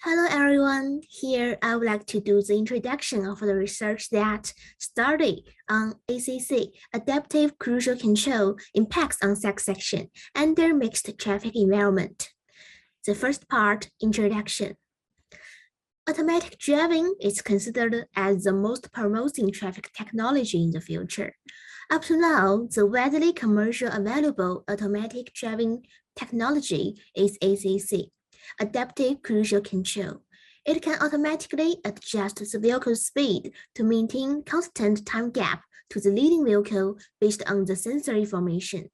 Hello everyone, here I would like to do the introduction of the research that study on ACC, adaptive cruise control impacts on section under mixed traffic environment. The first part, introduction. Automatic driving is considered as the most promising traffic technology in the future. Up to now, the widely commercially available automatic driving technology is ACC. Adaptive cruise control. It can automatically adjust the vehicle's speed to maintain constant time gap to the leading vehicle based on the sensor information.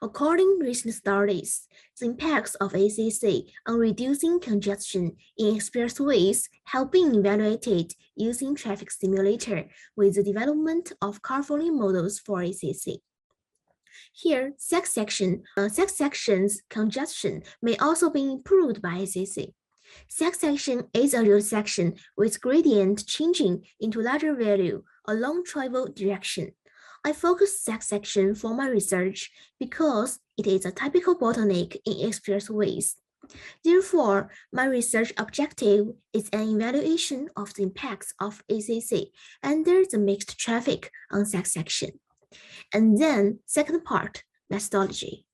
According to recent studies, the impacts of ACC on reducing congestion in expressways have been evaluated using traffic simulator with the development of carpooling models for ACC. Here, section's congestion may also be improved by ACC. Section is a real section with gradient changing into larger value along travel direction. I focus section for my research because it is a typical bottleneck in expressways. Therefore, my research objective is an evaluation of the impacts of ACC under the mixed traffic on section. And then, second part, methodology.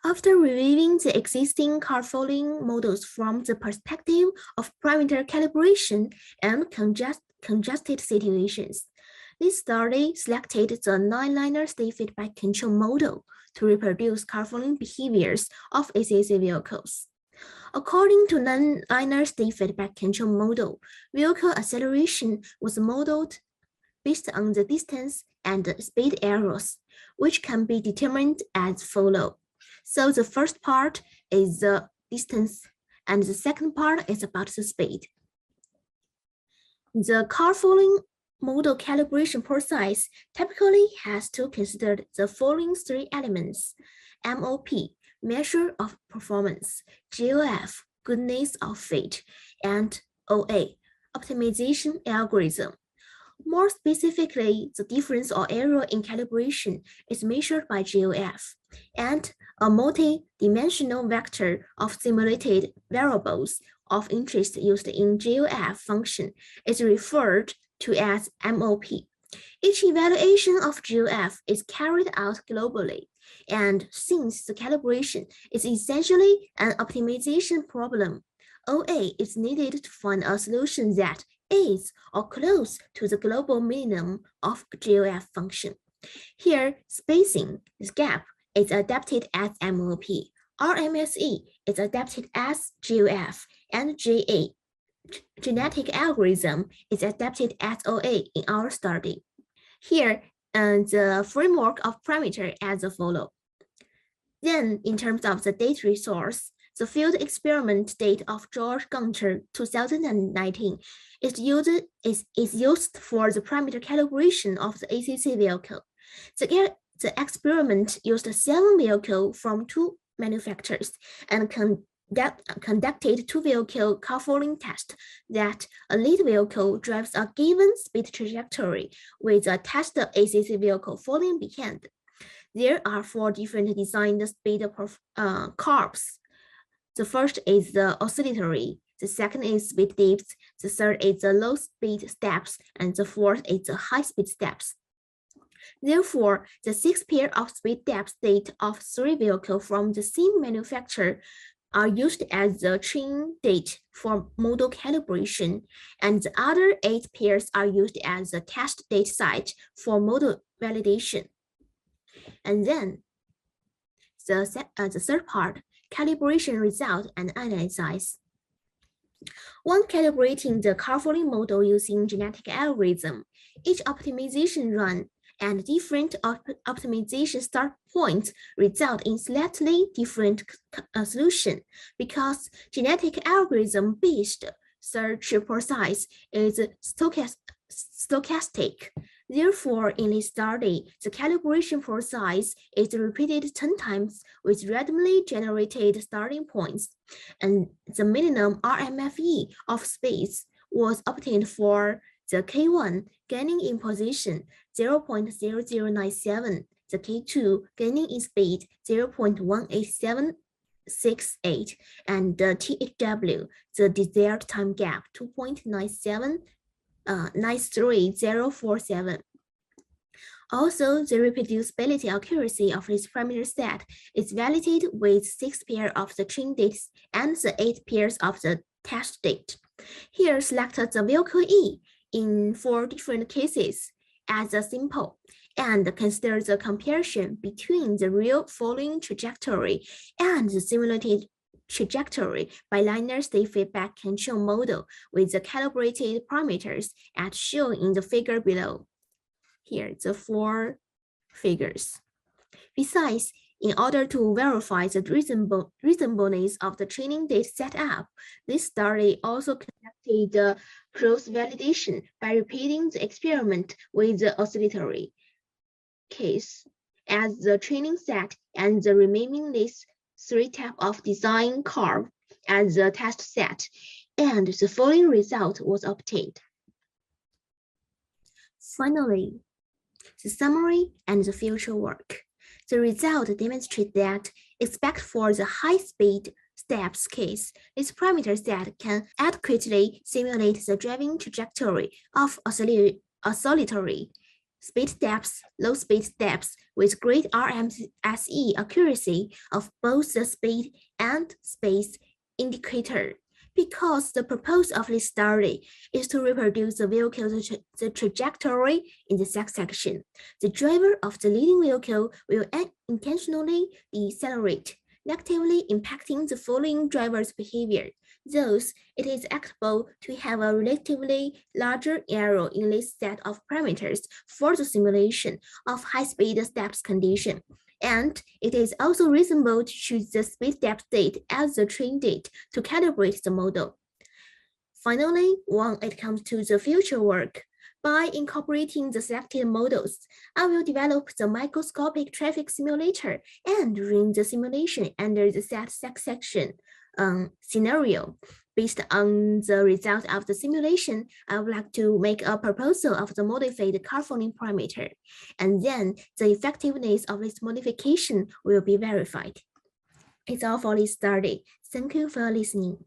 After reviewing the existing carpooling models from the perspective of parameter calibration and congested situations, this study selected the 9-liner state feedback control model to reproduce carpooling behaviors of ACC vehicles. According to 9-liner state feedback control model, vehicle acceleration was modeled based on the distance and the speed errors, which can be determined as follows. So the first part is the distance, and the second part is about the speed. The carpooling model calibration process typically has to consider the following three elements: MOP, measure of performance, GOF, goodness of fit, and OA, optimization algorithm. More specifically, the difference or error in calibration is measured by GOF, and a multi-dimensional vector of simulated variables of interest used in GOF function is referred to as MOP. Each evaluation of GOF is carried out globally, and since the calibration is essentially an optimization problem, OA is needed to find a solution that is or close to the global minimum of GOF function. Here, spacing, this gap, is adapted as MOP. RMSE is adapted as GOF, and GA, genetic algorithm, is adapted as OA in our study. Here, the framework of parameter as follows. Then, in terms of the data resource, the field experiment date of George Gunter 2019 is used for the parameter calibration of the ACC vehicle. The experiment used 7 vehicles from 2 manufacturers and conducted 2 vehicle carpooling tests that a lead vehicle drives a given speed trajectory with a test ACC vehicle falling behind. There are 4 different designed speed curves. The first is the oscillatory, the second is speed dips, the third is the low speed steps, and the fourth is the high speed steps. Therefore, the 6 pair of speed depth data of 3 vehicles from the same manufacturer are used as the training data for model calibration, and the other 8 pairs are used as the test data set for model validation. And then the third part, calibration result and analysis. When calibrating the carpooling model using genetic algorithm, each optimization run and different optimization start points result in slightly different solution because genetic algorithm-based search process is stochastic. Therefore, in this study, the calibration process is repeated 10 times with randomly generated starting points, and the minimum RMFE of space was obtained for the K1 gaining in position 0.0097, the K2 gaining in speed 0.187, 2.68 and the THW, the desired time gap 2.93047. Also, the reproducibility accuracy of this parameter set is validated with 6 pairs of the train dates and the 8 pairs of the test date. Here, select the vehicle E in 4 different cases as a sample and consider the comparison between the real following trajectory and the simulated trajectory by linear state feedback control model with the calibrated parameters as shown in the figure below. Here, the 4 figures. Besides, in order to verify the reasonableness of the training data setup, this study also conducted the cross-validation by repeating the experiment with the oscillatory case as the training set and the remaining list 3 types of design curve as the test set, and the following result was obtained. Finally, the summary and the future work. The result demonstrates that, except for the high-speed steps case, this parameter set can adequately simulate the driving trajectory of oscillatory speed steps, low-speed steps with great RMSE accuracy of both the speed and space indicator. Because the purpose of this study is to reproduce the vehicle's trajectory in the section, the driver of the leading vehicle will intentionally decelerate, negatively impacting the following driver's behavior. Thus, it is acceptable to have a relatively larger error in this set of parameters for the simulation of high-speed steps condition. And it is also reasonable to choose the speed step date as the train date to calibrate the model. Finally, when it comes to the future work, by incorporating the selected models, I will develop the microscopic traffic simulator and run the simulation under the set section scenario. Based on the result of the simulation, I would like to make a proposal of the modified carpooling parameter, and then the effectiveness of this modification will be verified. It's all for this study. Thank you for listening.